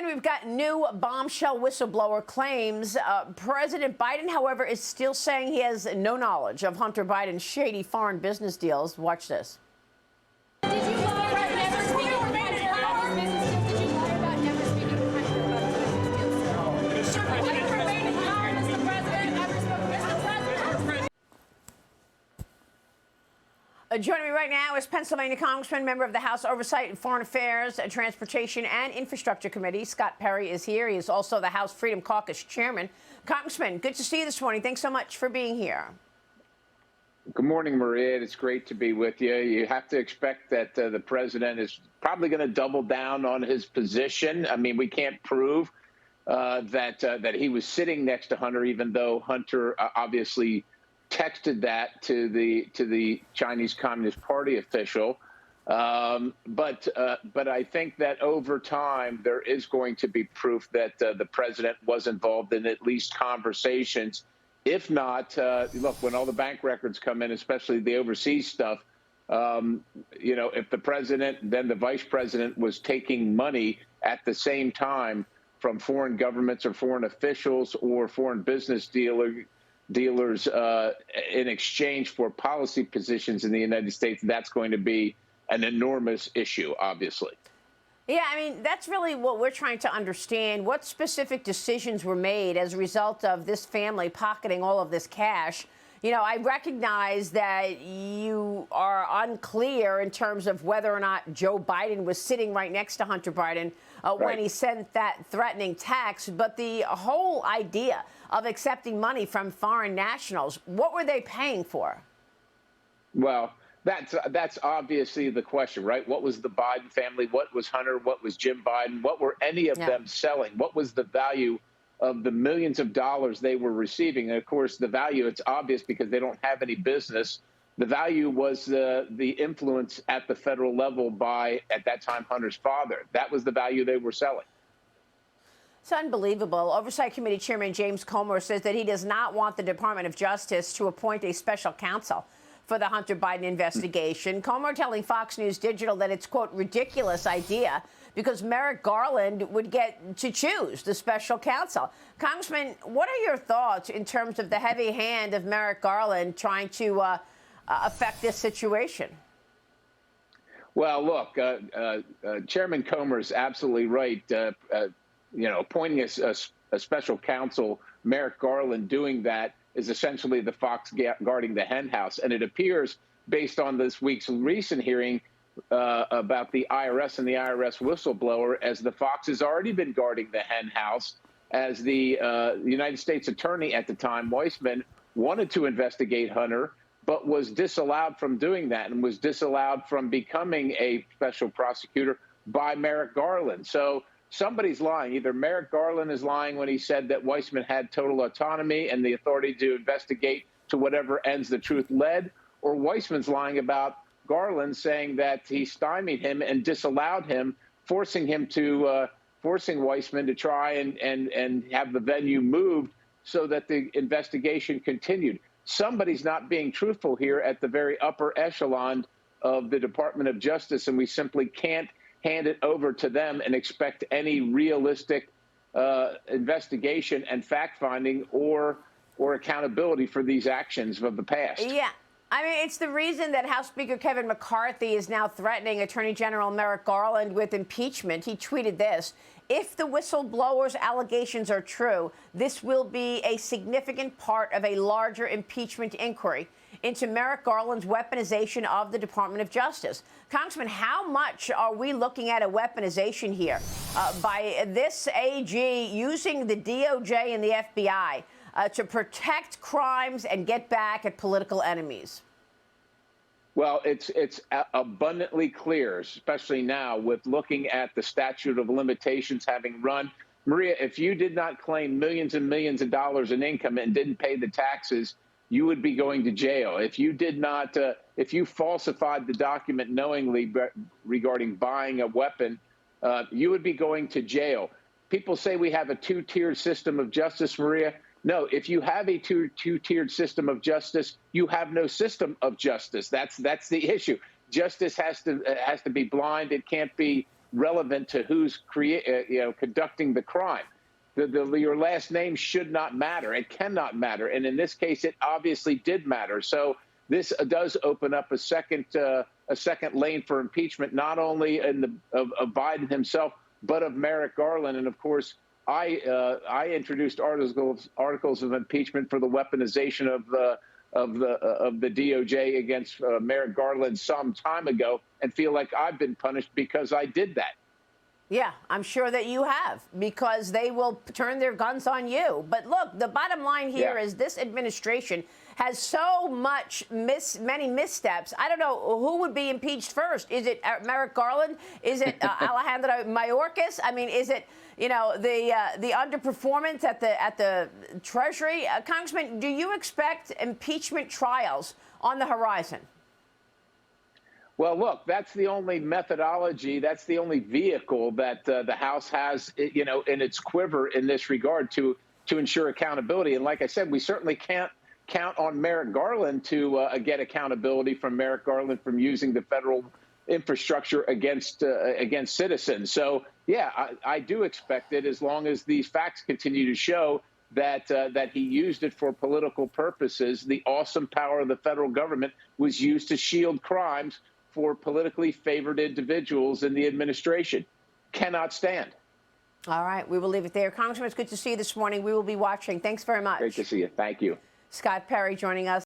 Johnny, we've got new bombshell whistleblower claims. President Biden, however, is still saying he has no knowledge of Hunter Biden's shady foreign business deals. Watch this. Joining me right now is Pennsylvania Congressman, member of the House Oversight and Foreign Affairs, Transportation and Infrastructure Committee. Scott Perry is here. He is also the House Freedom Caucus chairman. Congressman, good to see you this morning. Thanks so much for being here. Good morning, Maria. It's great to be with you. You have to expect that the president is probably going to double down on his position. I mean, we can't prove that he was sitting next to Hunter, even though Hunter obviously texted that to the Chinese Communist Party official. But I think that over time there is going to be proof that the president was involved in at least conversations. If not, look, when all the bank records come in, especially the overseas stuff, if the president, then the vice president was taking money at the same time from foreign governments or foreign officials or foreign business dealers in exchange for policy positions in the United States, that's going to be an enormous issue, obviously. Yeah, I mean, that's really what we're trying to understand. What specific decisions were made as a result of this family pocketing all of this cash? You know, I recognize that you are unclear in terms of whether or not Joe Biden was sitting right next to Hunter Biden when he sent that threatening text. But the whole idea of accepting money from foreign nationals, what were they paying for? Well, that's obviously the question, right? What was the Biden family? What was Hunter? What was Jim Biden? What were any of them selling? What was the value of the millions of dollars they were receiving? And of course, the value, it's obvious because they don't have any business. The value was the influence at the federal level by, at that time, Hunter's father. That was the value they were selling. It's unbelievable. Oversight Committee Chairman James Comer says that he does not want the Department of Justice to appoint a special counsel for the Hunter Biden investigation. Comer telling Fox News Digital that it's, quote, ridiculous idea because Merrick Garland would get to choose the special counsel. Congressman, what are your thoughts in terms of the heavy hand of Merrick Garland trying to affect this situation? Well, look, Chairman Comer is absolutely right. Appointing a special counsel, Merrick Garland doing that is essentially the fox guarding the hen house. And it appears, based on this week's recent hearing about the IRS and the IRS whistleblower, as the fox has already been guarding the hen house, as the United States attorney at the time, Weissman, wanted to investigate Hunter, but was disallowed from doing that and was disallowed from becoming a special prosecutor by Merrick Garland. So somebody's lying. Either Merrick Garland is lying when he said that Weissman had total autonomy and the authority to investigate to whatever ends the truth led, or Weissman's lying about Garland, saying that he stymied him and disallowed him, forcing Weissman to try and have the venue moved so that the investigation continued. Somebody's not being truthful here at the very upper echelon of the Department of Justice, and we simply can't hand it over to them and expect any realistic investigation and fact-finding or accountability for these actions of the past. Yeah. I mean, it's the reason that House Speaker Kevin McCarthy is now threatening Attorney General Merrick Garland with impeachment. He tweeted this: if the whistleblower's allegations are true, this will be a significant part of a larger impeachment inquiry into Merrick Garland's weaponization of the Department of Justice. Congressman, how much are we looking at a weaponization here by this AG using the DOJ and the FBI to protect crimes and get back at political enemies? Well, it's abundantly clear, especially now with looking at the statute of limitations having run. Maria, if you did not claim millions and millions of dollars in income and didn't pay the taxes, you would be going to jail. If you did not, if you falsified the document knowingly regarding buying a weapon, you would be going to jail. People say we have a two-tiered system of justice, Maria. No, if you have a two-tiered system of justice, you have no system of justice. That's the issue. Justice has to be blind. It can't be relevant to who's conducting the crime. Your last name should not matter. It cannot matter. And in this case, it obviously did matter. So this does open up a second lane for impeachment, not only of Biden himself, but of Merrick Garland. And of course, I introduced articles of impeachment for the weaponization of the DOJ against Merrick Garland some time ago, and feel like I've been punished because I did that. Yeah, I'm sure that you have, because they will turn their guns on you. But look, the bottom line here is this administration has so many missteps. I don't know who would be impeached first. Is it Merrick Garland? Is it Alejandro Mayorkas? I mean, is it the underperformance at the Treasury? Congressman, do you expect impeachment trials on the horizon? Well, look, that's the only methodology, that's the only vehicle that the House has, in its quiver in this regard to ensure accountability. And like I said, we certainly can't count on Merrick Garland to get accountability from Merrick Garland from using the federal infrastructure against citizens. So, yeah, I do expect it, as long as these facts continue to show that he used it for political purposes. The awesome power of the federal government was used to shield crimes for politically favored individuals in the administration. Cannot stand. All right, we will leave it there. Congressman, it's good to see you this morning. We will be watching. Thanks very much. Great to see you. Thank you. Scott Perry joining us.